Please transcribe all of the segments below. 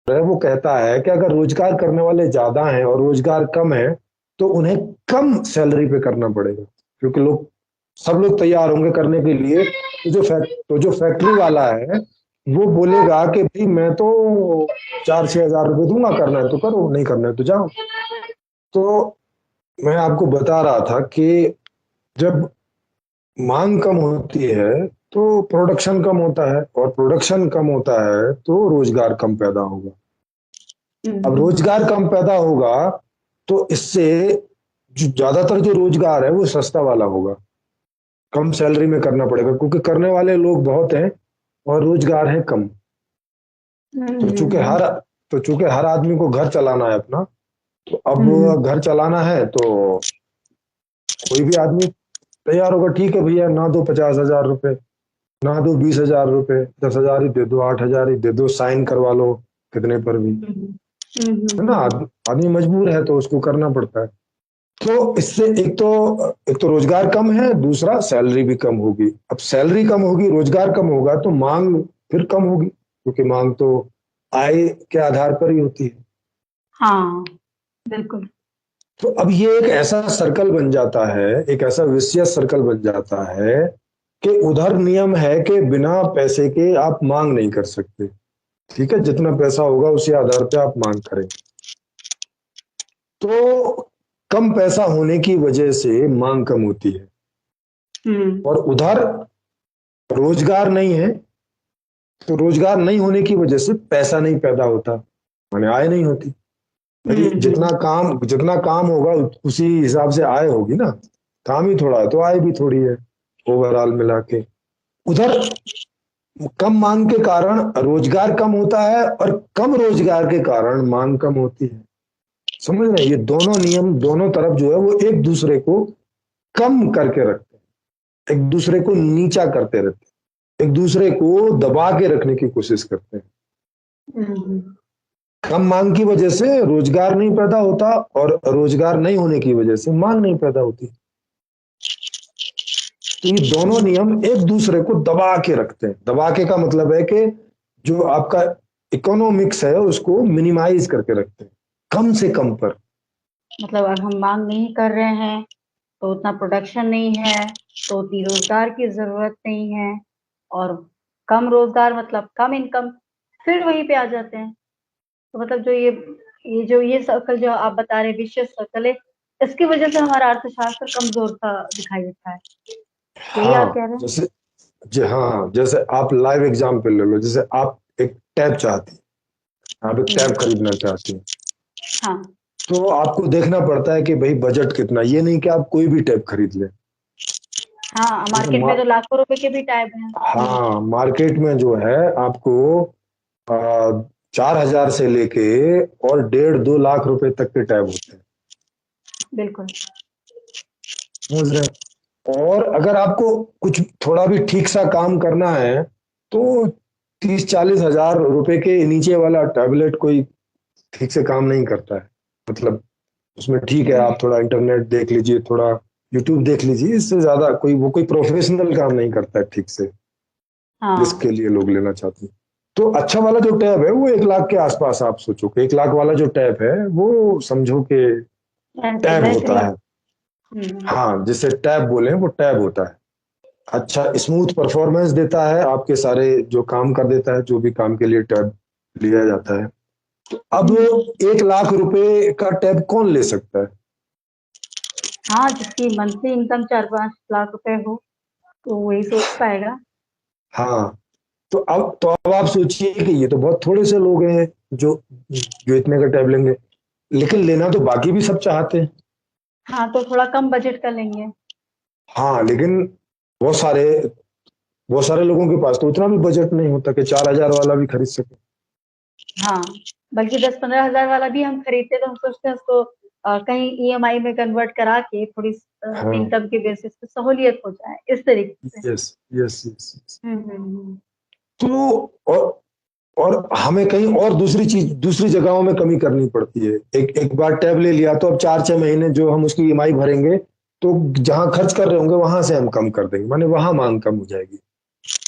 है वो कहता है कि अगर रोजगार करने वाले ज्यादा हैं और रोजगार कम है तो उन्हें कम सैलरी पे करना पड़ेगा, क्योंकि सब लोग तैयार होंगे करने के लिए। तो जो फैक्ट्री वाला है वो बोलेगा कि भाई मैं तो 4-6 हजार रुपये दूंगा, करना है तो करो, नहीं करना है तो जाओ। तो मैं आपको बता रहा था कि जब मांग कम होती है तो प्रोडक्शन कम होता है, और प्रोडक्शन कम होता है तो रोजगार कम पैदा होगा। अब हम्म। रोजगार कम पैदा होगा तो इससे जो ज्यादातर जो रोजगार है वो सस्ता वाला होगा, कम सैलरी में करना पड़ेगा, क्योंकि करने वाले लोग बहुत हैं और रोजगार है कम। तो चूंकि हम्म। हर आदमी को घर चलाना है अपना, तो हम्म। अब घर चलाना है तो कोई भी आदमी तैयार होगा, ठीक है भैया ना दो 50 हजार रुपए, ना दो 20 हजार रुपए, 10 हजार ही दे दो, 8 हजार ही दे दो, साइन करवा लो कितने पर भी, हम्म। हम्म। है ना। आदमी मजबूर है तो उसको करना पड़ता है। तो इससे एक तो रोजगार कम है, दूसरा सैलरी भी कम होगी। अब सैलरी कम होगी, रोजगार कम होगा तो मांग फिर कम होगी, क्योंकि मांग तो आय के आधार पर ही होती है। हाँ, बिल्कुल। तो अब ये एक ऐसा सर्कल बन जाता है, एक ऐसा विशेष सर्कल बन जाता है कि उधर नियम है कि बिना पैसे के आप मांग नहीं कर सकते। ठीक है, जितना पैसा होगा उसी आधार पे आप मांग करें। तो कम पैसा होने की वजह से मांग कम होती है, हम्म। और उधर रोजगार नहीं है, तो रोजगार नहीं होने की वजह से पैसा नहीं पैदा होता, माने आय नहीं होती। भाई हम्म। जितना काम होगा उसी हिसाब से आय होगी ना। काम ही थोड़ा है तो आय भी थोड़ी है, ओवरऑल मिला के। उधर कम मांग के कारण रोजगार कम होता है, और कम रोजगार के कारण मांग कम होती है। समझ रहे हैं, ये दोनों नियम दोनों तरफ जो है वो एक दूसरे को कम करके रखते हैं, एक दूसरे को नीचा करते रहते हैं, एक दूसरे को दबा के रखने की कोशिश करते हैं। हम्म। कम मांग की वजह से रोजगार नहीं पैदा होता, और रोजगार नहीं होने की वजह से मांग नहीं पैदा होती। तो ये दोनों नियम एक दूसरे को दबा के रखते हैं। दबा के का मतलब है कि जो आपका इकोनॉमिक्स है उसको मिनिमाइज करके रखते हैं, कम से कम पर। मतलब अगर हम मांग नहीं कर रहे हैं तो उतना प्रोडक्शन नहीं है, तो उतनी रोजगार की जरूरत नहीं है। और कम रोजगार मतलब कम इनकम, फिर वहीं पे आ जाते हैं। तो मतलब जो ये सर्कल जो आप बता रहे हैं, विशेष सर्कल है, इसकी वजह से हमारा अर्थशास्त्र कमजोर सा दिखाई देता है। यही आप हाँ, कह रहे हैं? जैसे जी हाँ, जैसे आप लाइव एग्जाम्पल ले लो, जैसे आप एक टैब चाहती हैं, आप एक हम्म। टैब खरीदना चाहती हैं, हाँ। तो आपको देखना पड़ता है कि भाई बजट कितना, ये नहीं कि आप कोई भी टैब खरीद लें। हाँ, ठीक है, मार्केट में तो लाखों रुपए के भी टैब हैं। हम्म। हाँ, मार्केट में जो है आपको 4 हजार से लेके और 1.5-2 लाख रुपए तक के टैब होते हैं। बिल्कुल। समझ रहे हैं? और अगर आपको कुछ थोड़ा भी ठीक सा काम करना है तो 30-40 हजार रुपए के नीचे वाला टैबलेट कोई ठीक से काम नहीं करता है। मतलब उसमें ठीक है, हम्म। आप थोड़ा इंटरनेट देख लीजिए, थोड़ा यूट्यूब देख लीजिए, इससे ज्यादा कोई प्रोफेशनल काम नहीं करता है ठीक से, जिसके हाँ, लिए लोग लेना चाहते हैं। तो अच्छा वाला जो टैब है वो 1 लाख के आसपास, आप सोचो कि 1 लाख वाला जो टैब है वो समझो कि ऐसे टैब वैसे ही। होता है। हम्म। हाँ, जिसे टैब बोले वो टैब होता है। अच्छा स्मूथ परफॉर्मेंस देता है, आपके सारे जो काम कर देता है, जो भी काम के लिए टैब लिया जाता है। अब हम्म। 1 लाख रुपए का टैब कौन ले सकता है? हाँ, जिसकी मंथली इनकम 4-5 लाख रुपए हो तो वही सोच पाएगा। हाँ, तो अब आप सोचिए कि ये तो बहुत थोड़े से लोग हैं जो जो इतने का टैब लेंगे, लेकिन लेना तो बाकी भी सब चाहते हैं। हाँ, तो थोड़ा कम बजट का लेंगे। हाँ, लेकिन बहुत सारे बहुत सारे लोगों के पास तो उतना भी बजट नहीं होता कि 4 हजार वाला भी खरीद सके। हाँ, बल्कि 10-15 हजार वाला भी हम खरीदते तो हम सोचते हैं उसको कहीं ईएमआई में कन्वर्ट करा के थोड़ी हाँ, इनकम के बेसिस पे सहूलियत हो जाए, इस तरीके से। Yes yes yes. हम्म। तो और हमें कहीं और दूसरी जगहों में कमी करनी पड़ती है। एक एक बार टैब ले लिया तो अब 4-6 महीने जो हम उसकी ईएमआई भरेंगे, तो जहां खर्च कर रहे होंगे वहां से हम कम कर देंगे, माने वहां मांग कम हो जाएगी।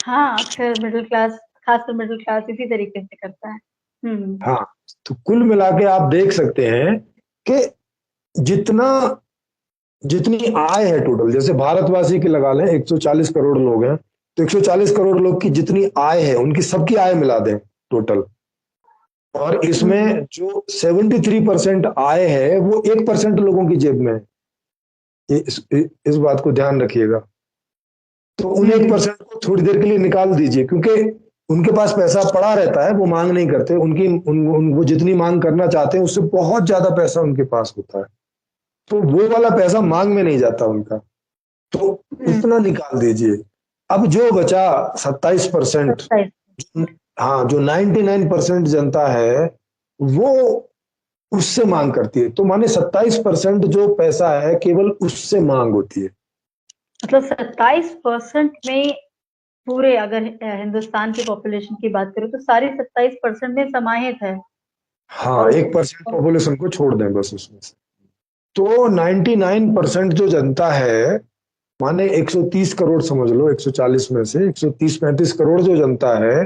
हाँ, अक्सर मिडिल क्लास, खासकर मिडिल क्लास इसी तरीके से करता है। हाँ, तो कुल मिला के आप देख सकते हैं कि जितना जितनी आय है टोटल, जैसे भारतवासी की लगा लें 140 करोड़ लोग हैं, तो 140 करोड़ लोग की जितनी आय है उनकी सबकी आय मिला दें टोटल, और इसमें जो 73% आय है वो 1% लोगों की जेब में है। इस बात को ध्यान रखिएगा। तो उन 1% को थोड़ी देर के लिए निकाल दीजिए, क्योंकि उनके पास पैसा पड़ा रहता है, वो मांग नहीं करते, वो जितनी मांग करना चाहते हैं उससे बहुत ज्यादा पैसा उनके पास होता है, तो वो वाला पैसा मांग में नहीं जाता उनका, तो उतना निकाल दीजिए। अब जो बचा 27%, हाँ, जो 99% जनता है वो उससे मांग करती है, तो माने 27% जो पैसा है केवल उससे मांग होती है। मतलब 27% में पूरे, अगर हिंदुस्तान की पॉपुलेशन की बात करें तो सारी 27% में समाहित है। हाँ, और 1% पॉपुलेशन को छोड़ दें बस उसमें से, तो 99% जो जनता है, माने 130 करोड़ समझ लो, 140 में से 130-135 करोड़ जो जनता है,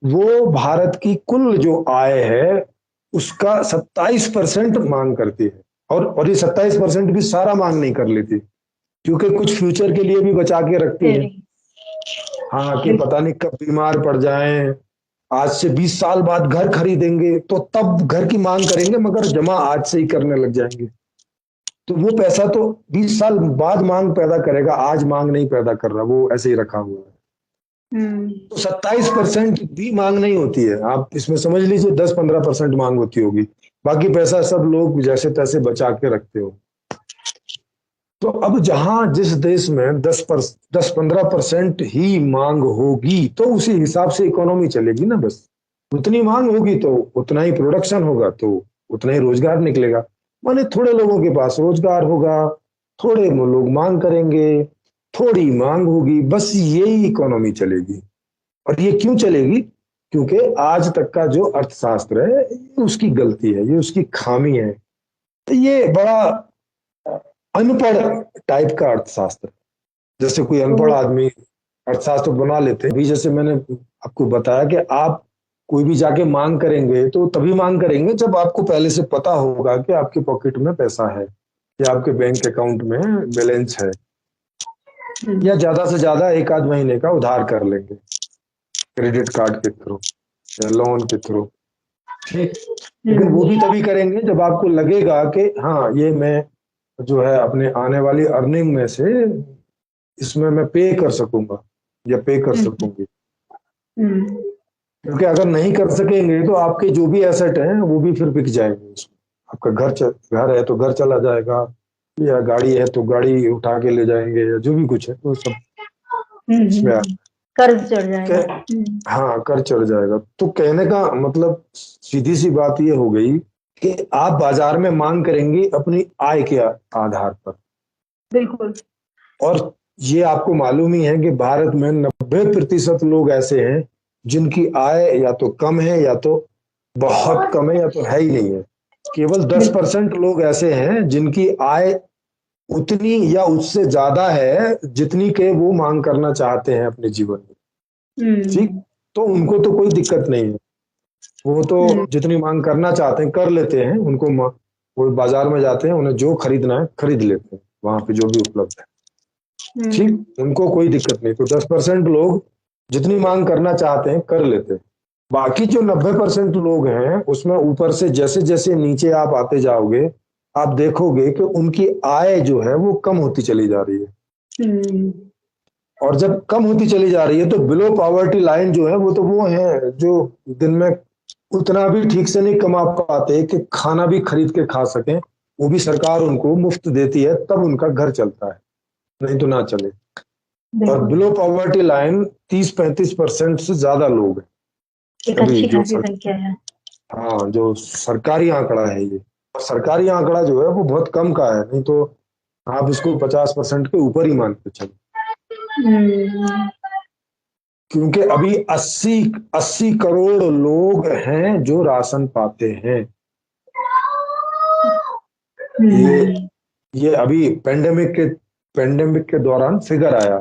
वो भारत की कुल जो आय है उसका 27% मांग करती है, और ये 27% भी सारा मांग नहीं कर लेती, क्योंकि कुछ फ्यूचर के लिए भी बचा के रखती है। हाँ, कि पता नहीं कब बीमार पड़ जाएं, आज से 20 साल बाद घर खरीदेंगे तो तब घर की मांग करेंगे, मगर जमा आज से ही करने लग जाएंगे, तो वो पैसा तो 20 साल बाद मांग पैदा करेगा, आज मांग नहीं पैदा कर रहा, वो ऐसे ही रखा हुआ है। तो 27% भी मांग नहीं होती है, आप इसमें समझ लीजिए 10-15% मांग होती होगी, बाकी पैसा सब लोग जैसे तैसे बचा के रखते हो। तो अब जहां जिस देश में 10-15% ही मांग होगी तो उसी हिसाब से इकोनॉमी चलेगी ना, बस उतनी मांग होगी तो उतना ही प्रोडक्शन होगा, तो उतना ही रोजगार निकलेगा, माने थोड़े लोगों के पास रोजगार होगा, थोड़े लोग मांग करेंगे, थोड़ी मांग होगी, बस यही इकोनॉमी चलेगी। और ये क्यों चलेगी? क्योंकि आज तक का जो अर्थशास्त्र है ये उसकी गलती है, ये उसकी खामी है, तो ये बड़ा अनपढ़ टाइप का अर्थशास्त्र, जैसे कोई अनपढ़ आदमी अर्थशास्त्र बना लेते हैं। अभी जैसे मैंने आपको बताया कि आप कोई भी जाके मांग करेंगे तो तभी मांग करेंगे जब आपको पहले से पता होगा कि आपके पॉकेट में पैसा है या आपके बैंक अकाउंट में बैलेंस है, या ज्यादा से ज्यादा एक आध महीने का उधार कर लेंगे क्रेडिट कार्ड के थ्रू या लोन के थ्रू, ठीक। लेकिन वो भी तभी करेंगे जब आपको लगेगा कि हाँ, ये मैं जो है अपने आने वाली अर्निंग में से इसमें मैं पे कर सकूंगा या पे कर सकूंगी, क्योंकि अगर नहीं कर सकेंगे तो आपके जो भी एसेट हैं वो भी फिर बिक जाएंगे उसमें, आपका घर है तो घर चला जाएगा, या गाड़ी है तो गाड़ी उठा के ले जाएंगे, या जो भी कुछ है वो सब इसमें कर्ज चढ़ जाएगा। हाँ, कर चढ़ जाएगा। तो कहने का मतलब सीधी सी बात ये हो गई कि आप बाजार में मांग करेंगे अपनी आय के आधार पर। बिल्कुल। और ये आपको मालूम ही है कि भारत में 90% लोग ऐसे हैं जिनकी आय या तो कम है या तो बहुत कम है या तो है ही नहीं है। केवल 10% लोग ऐसे हैं जिनकी आय उतनी या उससे ज्यादा है जितनी के वो मांग करना चाहते हैं अपने जीवन में, ठीक। तो उनको तो कोई दिक्कत नहीं है, वो तो जितनी मांग करना चाहते हैं कर लेते हैं, उनको वो बाजार में जाते हैं, उन्हें जो खरीदना है खरीद लेते हैं वहां पे जो भी उपलब्ध है, ठीक, उनको कोई दिक्कत नहीं। तो 10% लोग जितनी मांग करना चाहते हैं कर लेते हैं। बाकी जो 90% लोग हैं उसमें ऊपर से जैसे जैसे नीचे आप आते जाओगे आप देखोगे कि उनकी आय जो है वो कम होती चली जा रही है, और जब कम होती चली जा रही है तो बिलो पॉवर्टी लाइन जो है वो है जो दिन में उतना भी ठीक से नहीं कमा पाते कि खाना भी खरीद के खा सकें, वो भी सरकार उनको मुफ्त देती है तब उनका घर चलता है, नहीं तो ना चले। और बिलो पॉवर्टी लाइन 30-35% से ज्यादा लोग हैं अभी जो संख्या है। हाँ, जो सरकारी आंकड़ा है ये, सरकारी आंकड़ा जो है वो बहुत कम का है, नहीं तो आप इसको 50% के ऊपर ही मान के चलो, क्योंकि अभी 80 करोड़ लोग हैं जो राशन पाते हैं। ये अभी पेंडेमिक के दौरान फिगर आया,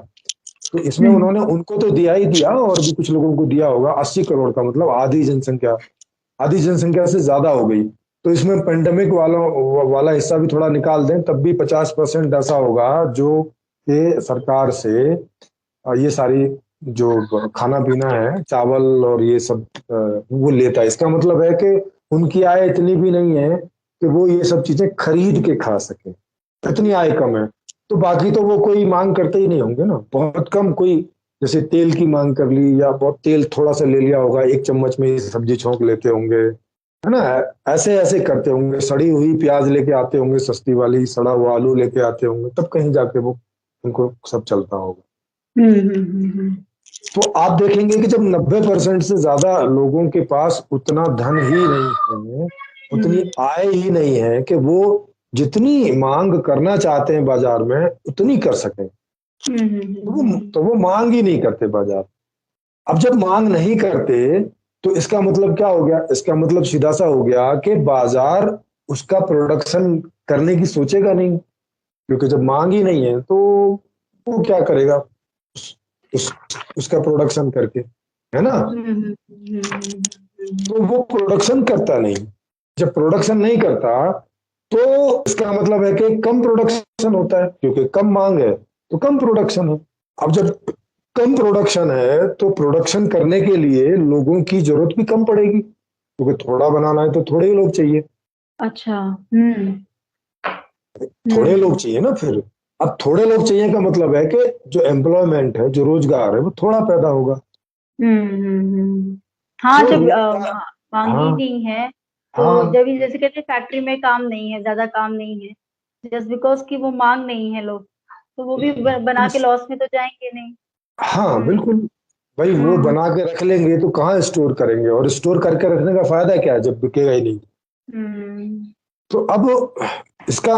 तो इसमें उन्होंने उनको तो दिया ही दिया और भी कुछ लोगों को दिया होगा। 80 करोड़ का मतलब आधी जनसंख्या आधी जनसंख्या से ज्यादा हो गई, तो इसमें पेंडेमिक वाला हिस्सा भी थोड़ा निकाल दें, तब भी 50% ऐसा होगा जो कि सरकार से ये सारी जो खाना पीना है, चावल और ये सब वो लेता है। इसका मतलब है कि उनकी आय इतनी भी नहीं है कि वो ये सब चीजें खरीद के खा सके, इतनी आय कम है। तो बाकी तो वो कोई मांग करते ही नहीं होंगे ना, बहुत कम कोई, जैसे तेल की मांग कर ली या बहुत तेल थोड़ा सा ले लिया होगा, एक चम्मच में ही सब्जी छोंक लेते होंगे, है ना। ऐसे ऐसे करते होंगे, सड़ी हुई प्याज लेके आते होंगे सस्ती वाली, सड़ा हुआ आलू लेके आते होंगे, तब कहीं जाके वो उनको सब चलता होगा। हम्म। तो आप देखेंगे कि जब 90% से ज्यादा लोगों के पास उतना धन ही नहीं है, उतनी आय ही नहीं है कि वो जितनी मांग करना चाहते हैं बाजार में उतनी कर सकें, तो वो मांग ही नहीं करते बाजार। अब जब मांग नहीं करते तो इसका मतलब क्या हो गया? इसका मतलब सीधा सा हो गया कि बाजार उसका प्रोडक्शन करने की सोचेगा नहीं, क्योंकि जब मांग ही नहीं है तो वो क्या करेगा उस, उसका प्रोडक्शन करके, है ना। तो वो प्रोडक्शन करता नहीं, जब प्रोडक्शन नहीं करता तो इसका मतलब है कि कम प्रोडक्शन होता है, क्योंकि कम मांग है तो कम प्रोडक्शन है। अब जब कम प्रोडक्शन है तो प्रोडक्शन करने के लिए लोगों की जरूरत भी कम पड़ेगी, क्योंकि थोड़ा बनाना है तो थोड़े ही लोग चाहिए, अच्छा। थोड़े लोग हम्म चाहिए ना फिर। अब थोड़े लोग चाहिए का मतलब है कि जो एम्प्लॉयमेंट है, जो रोजगार है, वो थोड़ा पैदा होगा। हाँ, तो जब रोजगार, मांग ही हाँ नहीं है, तो हाँ, जब जैसे कहते हैं फैक्ट्री में काम नहीं है, ज्यादा काम नहीं है, जस्ट बिकॉज कि वो मांग नहीं है लोग, तो वो भी बना के लॉस में तो जाएंगे नहीं। हाँ हम्म बिल्कुल। भाई वो हम्म बना के रख लेंगे तो कहाँ स्टोर करेंगे, और स्टोर करके रखने का फायदा क्या है जब बिकेगा ही नहीं। हम्म तो अब इसका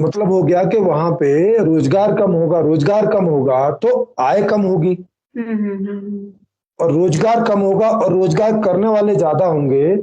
मतलब हो गया कि वहां पे रोजगार कम होगा, रोजगार कम होगा तो आय कम होगी, हम्म हम्म हम्म और रोजगार कम होगा और रोजगार करने वाले ज्यादा होंगे